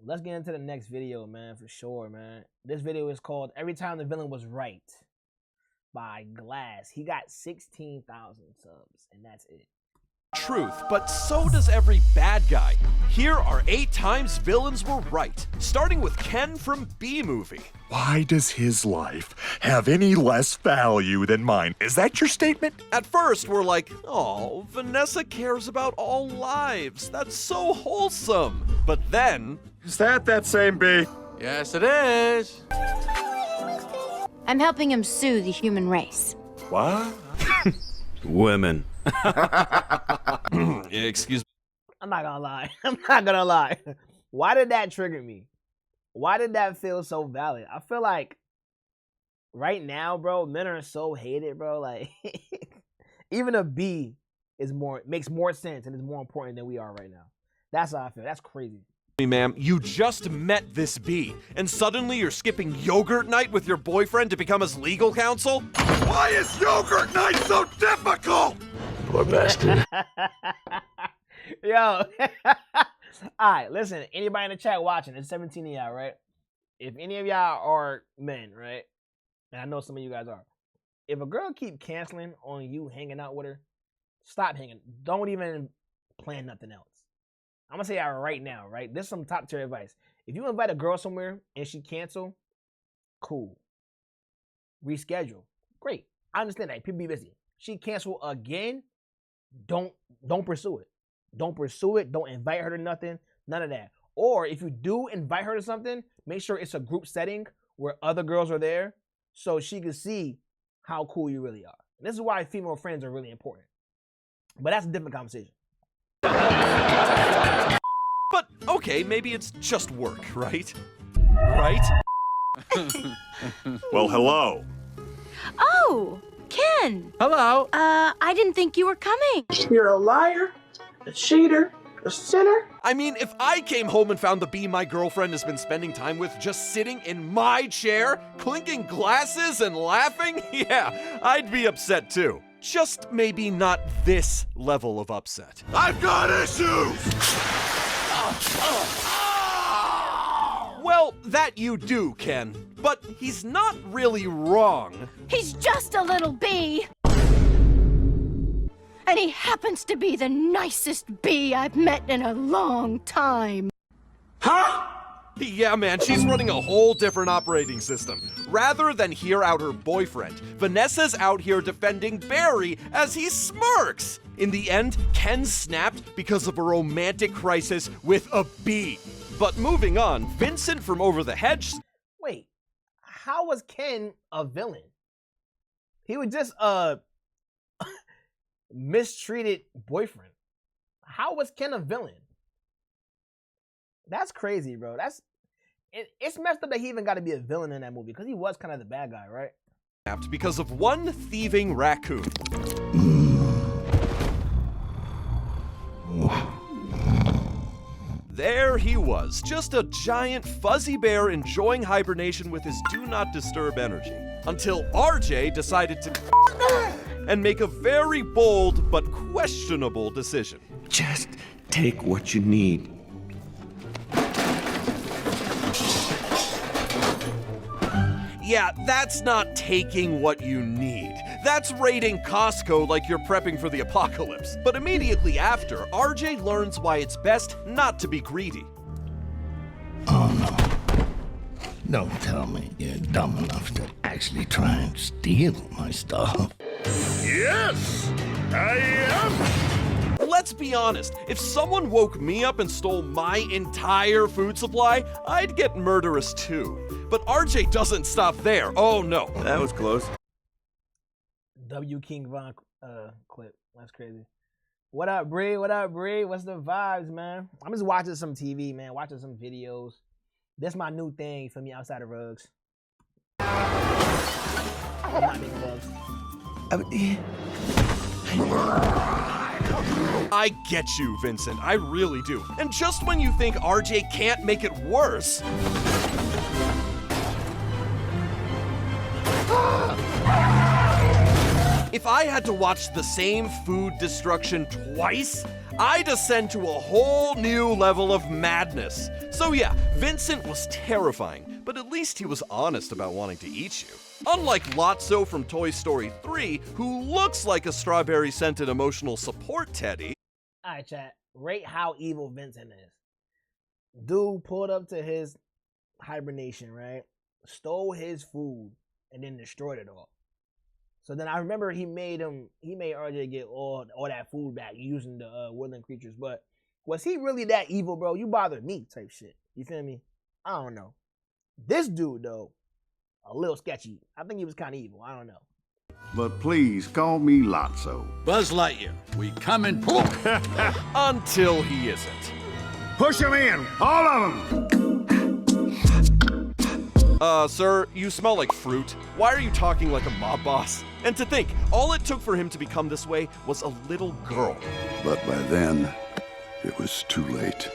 let's get into the next video, man, for sure, man. This video is called Every Time the Villain Was Right by Glass. He got 16,000 subs, and that's it. Truth, but so does every bad guy. Here are 8 times villains were right, starting with Ken from B-Movie. Why does his life have any less value than mine? Is that your statement? At first, we're like, oh, Vanessa cares about all lives. That's so wholesome. But then... Is that same B? Yes, it is. I'm helping him sue the human race. What? Women. Excuse me. I'm not gonna lie. I'm not gonna lie. Why did that trigger me? Why did that feel so valid? I feel like right now, bro, men are so hated, bro. Like even a B makes more sense and is more important than we are right now. That's how I feel. That's crazy. Ma'am, you just met this bee, and suddenly you're skipping yogurt night with your boyfriend to become his legal counsel? Why is yogurt night so difficult? Poor bastard. Yo. Alright, listen, anybody in the chat watching, there's 17 of y'all, right? If any of y'all are men, right? And I know some of you guys are. If a girl keep canceling on you hanging out with her, stop hanging. Don't even plan nothing else. I'm gonna say that right now, right? This is some top tier advice. If you invite a girl somewhere and she cancel, cool. Reschedule. Great. I understand that. People be busy. She cancel again, don't pursue it. Don't pursue it. Don't invite her to nothing. None of that. Or if you do invite her to something, make sure it's a group setting where other girls are there so she can see how cool you really are. And this is why female friends are really important. But that's a different conversation. But, okay, maybe it's just work, right? Right? Well, hello. Oh, Ken. Hello. I didn't think you were coming. You're a liar, a cheater, a sinner. I mean, if I came home and found the bee my girlfriend has been spending time with just sitting in my chair, clinking glasses and laughing, yeah, I'd be upset too. Just maybe not this level of upset. I've got issues! Well, that you do, Ken. But he's not really wrong. He's just a little bee. And he happens to be the nicest bee I've met in a long time. Huh? Yeah, man, she's running a whole different operating system. Rather than hear out her boyfriend, Vanessa's out here defending Barry as he smirks. In the end, Ken snapped because of a romantic crisis with a bee. But moving on, Vincent from Over the Hedge... Wait, how was Ken a villain? He was just a mistreated boyfriend. How was Ken a villain? That's crazy, bro. It's messed up that he even got to be a villain in that movie because he was kind of the bad guy, right? Because of one thieving raccoon. There he was, just a giant fuzzy bear enjoying hibernation with his do not disturb energy. Until RJ decided to and make a very bold but questionable decision. Just take what you need. Yeah, that's not taking what you need. That's raiding Costco like you're prepping for the apocalypse. But immediately after, RJ learns why it's best not to be greedy. Oh no. Don't tell me you're dumb enough to actually try and steal my stuff. Yes, I am. Let's be honest, if someone woke me up and stole my entire food supply, I'd get murderous too. But RJ doesn't stop there. Oh no. That was close. W. King Von clip. That's crazy. What up, Bree? What up, Bree? What's the vibes, man? I'm just watching some TV, man. Watching some videos. This my new thing for me outside of rugs. I'm not making rugs. I get you, Vincent. I really do. And just when you think RJ can't make it worse... If I had to watch the same food destruction twice, I'd ascend to a whole new level of madness. So yeah, Vincent was terrifying, but at least he was honest about wanting to eat you. Unlike Lotso from Toy Story 3, who looks like a strawberry-scented emotional support teddy. Alright, chat. Rate how evil Vincent is. Dude pulled up to his hibernation, right? Stole his food and then destroyed it all. So then I remember he made RJ get all that food back using the woodland creatures. But was he really that evil, bro? You bothered me type shit. You feel me? I don't know. This dude, though, a little sketchy. I think he was kind of evil. I don't know. But please call me Lotso. Buzz Lightyear, we coming. Until he isn't. Push him in, all of them. Sir, you smell like fruit. Why are you talking like a mob boss? And to think, all it took for him to become this way was a little girl. But by then, it was too late.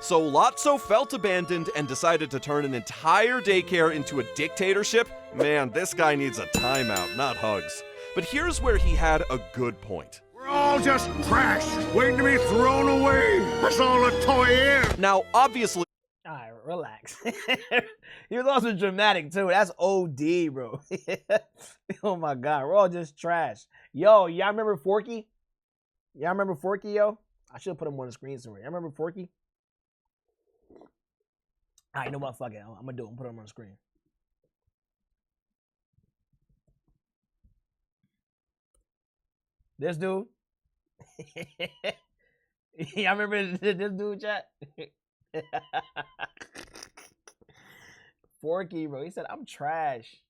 So Lotso felt abandoned and decided to turn an entire daycare into a dictatorship? Man, this guy needs a timeout, not hugs. But here's where he had a good point. We're all just trash, waiting to be thrown away. That's all a toy is. Now, obviously... Alright, relax. He was also dramatic, too. That's OD, bro. Oh, my God. We're all just trash. Yo, y'all remember Forky? Y'all remember Forky, yo? I should put him on the screen somewhere. Y'all remember Forky? Alright, you know what? Fuck it. I'm gonna do it. I'm gonna put him on the screen. This dude. Y'all remember this dude, chat? Forky, bro. He said, I'm trash.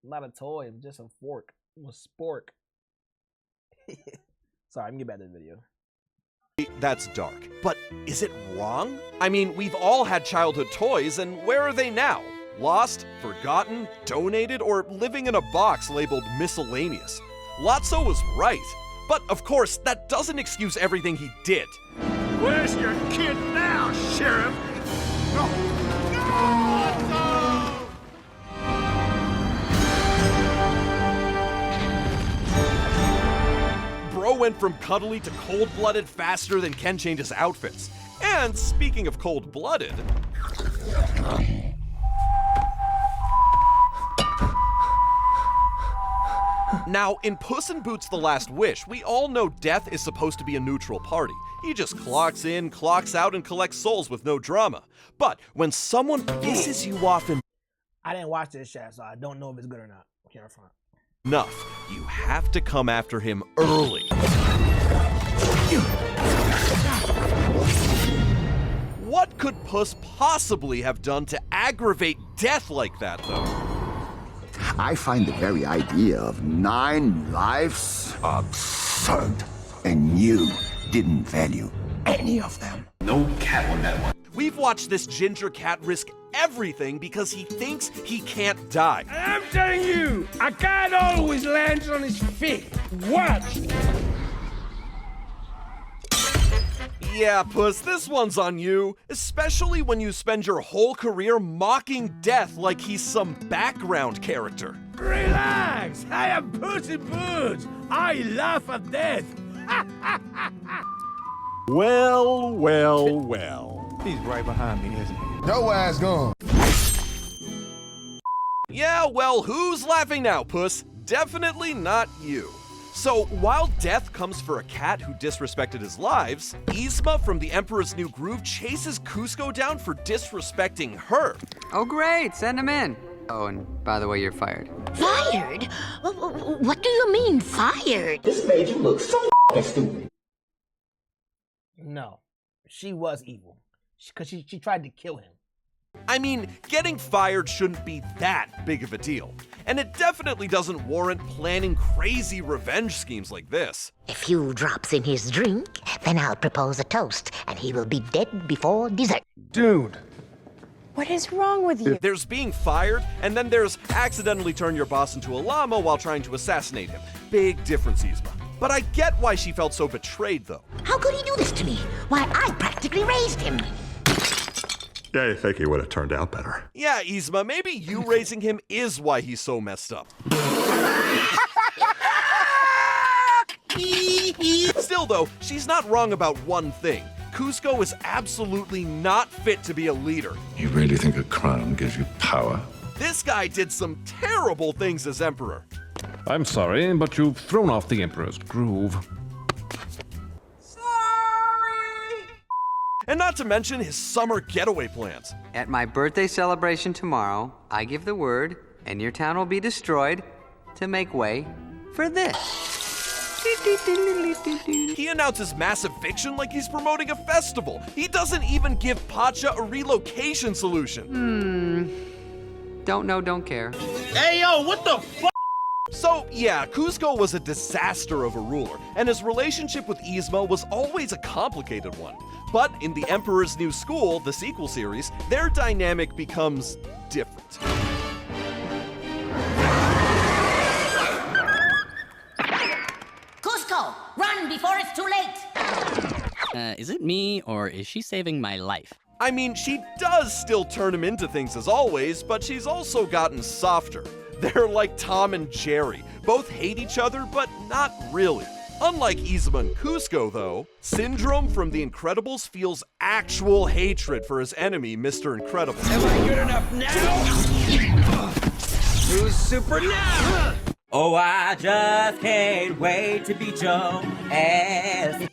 I'm not a toy. I'm just a fork. I'm a spork. Sorry, I'm gonna get back to the video. That's dark. But is it wrong? I mean, we've all had childhood toys, and where are they now? Lost, forgotten, donated, or living in a box labeled miscellaneous? Lotso was right. But of course, that doesn't excuse everything he did. Where's your kid now, Sheriff? No! Bro went from cuddly to cold-blooded faster than Ken changes outfits. And speaking of cold-blooded... Now, in Puss in Boots: The Last Wish, we all know death is supposed to be a neutral party. He just clocks in, clocks out, and collects souls with no drama. But when someone pisses you off in... I didn't watch this chat, so I don't know if it's good or not. Can't front. enough, you have to come after him early. What could Puss possibly have done to aggravate death like that, though? I find the very idea of 9 lives absurd. And you didn't value any of them. No cat on that one. We've watched this ginger cat risk everything because he thinks he can't die. I'm telling you, a cat always lands on his feet. Watch! Yeah, Puss, this one's on you, especially when you spend your whole career mocking death like he's some background character. Relax! I am Puss in Boots. I laugh at death. Well, well, well. He's right behind me, isn't he? Your ass gone. Yeah, well, who's laughing now, Puss? Definitely not you. So, while death comes for a cat who disrespected his lives, Yzma from The Emperor's New Groove chases Cusco down for disrespecting her. Oh, great, send him in. Oh, and by the way, you're fired. Fired? What do you mean, fired? This made you look so stupid. No, she was evil. Because she tried to kill him. I mean, getting fired shouldn't be that big of a deal. And it definitely doesn't warrant planning crazy revenge schemes like this. A few drops in his drink, then I'll propose a toast, and he will be dead before dessert. Dude. What is wrong with you? There's being fired, and then there's accidentally turn your boss into a llama while trying to assassinate him. Big difference, Yzma. But I get why she felt so betrayed, though. How could he do this to me? Why, I practically raised him. Yeah, you think he would have turned out better. Yeah, Yzma, maybe you raising him is why he's so messed up. Still though, she's not wrong about one thing. Kuzco is absolutely not fit to be a leader. You really think a crown gives you power? This guy did some terrible things as emperor. I'm sorry, but you've thrown off the Emperor's groove. And not to mention his summer getaway plans. At my birthday celebration tomorrow, I give the word, and your town will be destroyed to make way for this. He announces massive fiction like he's promoting a festival. He doesn't even give Pacha a relocation solution. Don't know, don't care. Hey, yo, what the fuck? So, yeah, Kuzco was a disaster of a ruler, and his relationship with Yzma was always a complicated one. But in The Emperor's New School, the sequel series, their dynamic becomes different. Cusco, run before it's too late! Is it me, or is she saving my life? I mean, she does still turn him into things as always, but she's also gotten softer. They're like Tom and Jerry. Both hate each other, but not really. Unlike Yzma and Kuzco, though, Syndrome from The Incredibles feels actual hatred for his enemy, Mr. Incredible. Am I good enough now? Who's super now? Oh, I just can't wait to beat your ass.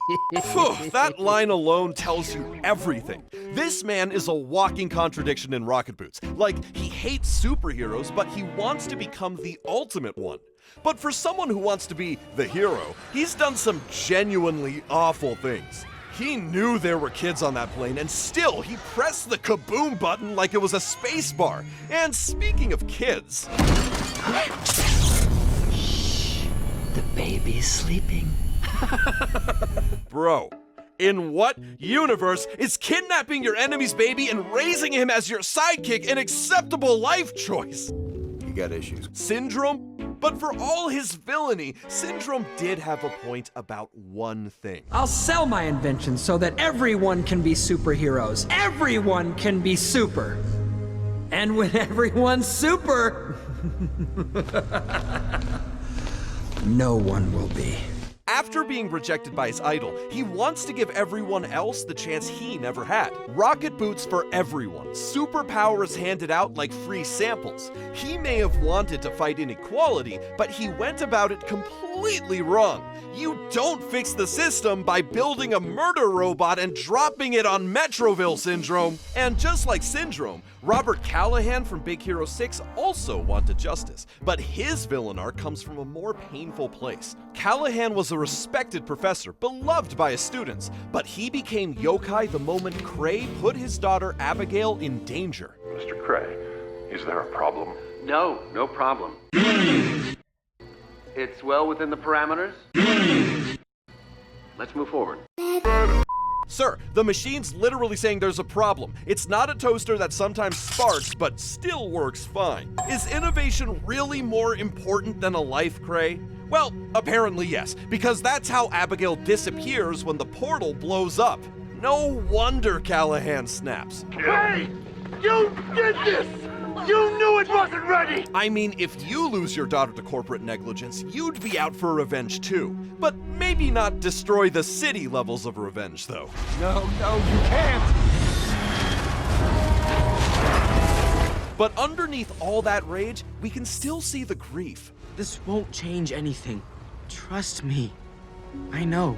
Phew, that line alone tells you everything. This man is a walking contradiction in Rocket Boots. Like, he hates superheroes, but he wants to become the ultimate one. But for someone who wants to be the hero, he's done some genuinely awful things. He knew there were kids on that plane, and still he pressed the kaboom button like it was a space bar. And speaking of kids... The baby's sleeping. Bro, in what universe is kidnapping your enemy's baby and raising him as your sidekick an acceptable life choice? You got issues. Syndrome? But for all his villainy, Syndrome did have a point about one thing. I'll sell my invention so that everyone can be superheroes. Everyone can be super. And when everyone's super, no one will be. After being rejected by his idol, he wants to give everyone else the chance he never had. Rocket boots for everyone. Superpowers handed out like free samples. He may have wanted to fight inequality, but he went about it completely wrong. You don't fix the system by building a murder robot and dropping it on Metroville, Syndrome. And just like Syndrome, Robert Callahan from Big Hero 6 also wanted justice, but his villain arc comes from a more painful place. Callahan was a respected professor, beloved by his students, but he became yokai the moment Cray put his daughter Abigail in danger. Mr. Cray, is there a problem? No, no problem. It's well within the parameters. Let's move forward. Sir, the machine's literally saying there's a problem. It's not a toaster that sometimes sparks, but still works fine. Is innovation really more important than a life, Cray? Well, apparently yes, because that's how Abigail disappears when the portal blows up. No wonder Callahan snaps. Hey! You did this! You knew it wasn't ready! I mean, if you lose your daughter to corporate negligence, you'd be out for revenge too. But maybe not destroy the city levels of revenge, though. No, you can't! But underneath all that rage, we can still see the grief. This won't change anything. Trust me. I know.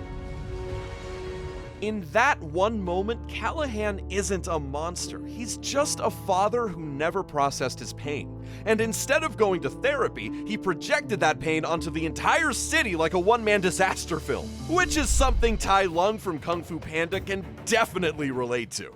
In that one moment, Callahan isn't a monster. He's just a father who never processed his pain. And instead of going to therapy, he projected that pain onto the entire city like a one-man disaster film, which is something Tai Lung from Kung Fu Panda can definitely relate to.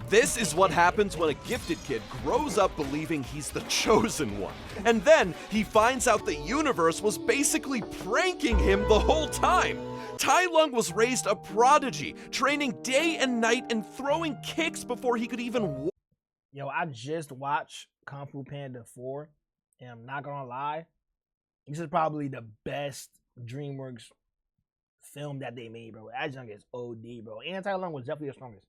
This is what happens when a gifted kid grows up believing he's the chosen one. And then he finds out the universe was basically pranking him the whole time. Tai Lung was raised a prodigy, training day and night and throwing kicks before he could even Yo, I just watched Kung Fu Panda 4, and I'm not gonna lie, this is probably the best DreamWorks film that they made, bro. Adjunct is OD, bro. And Tai Lung was definitely the strongest.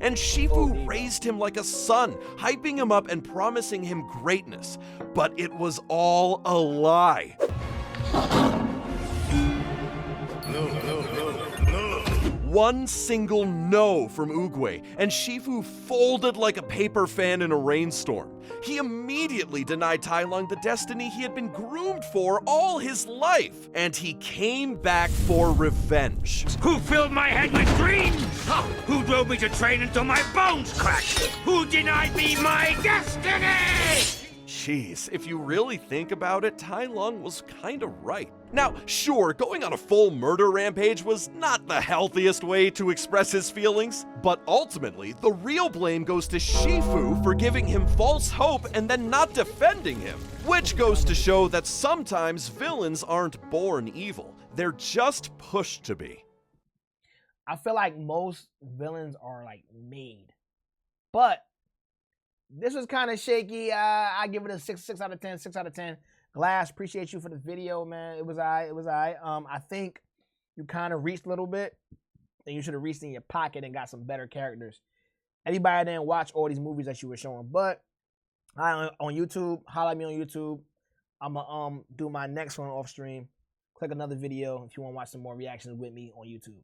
And Shifu raised him like a son, hyping him up and promising him greatness. But it was all a lie. One single no from Oogway, and Shifu folded like a paper fan in a rainstorm. He immediately denied Tai Lung the destiny he had been groomed for all his life, and he came back for revenge. Who filled my head with dreams? Who drove me to train until my bones cracked? Who denied me my destiny? Jeez, if you really think about it, Tai Lung was kinda right. Now, sure, going on a full murder rampage was not the healthiest way to express his feelings, but ultimately, the real blame goes to Shifu for giving him false hope and then not defending him. Which goes to show that sometimes villains aren't born evil, they're just pushed to be. I feel like most villains are like made. But this was kind of shaky. I give it a 6 out of 10, 6 out of 10. Glass, appreciate you for the video, man. It was I. I think you kind of reached a little bit, and you should have reached in your pocket and got some better characters. Everybody didn't watch all these movies that you were showing, but on YouTube, holla at me on YouTube. I'ma do my next one off stream. Click another video if you want to watch some more reactions with me on YouTube.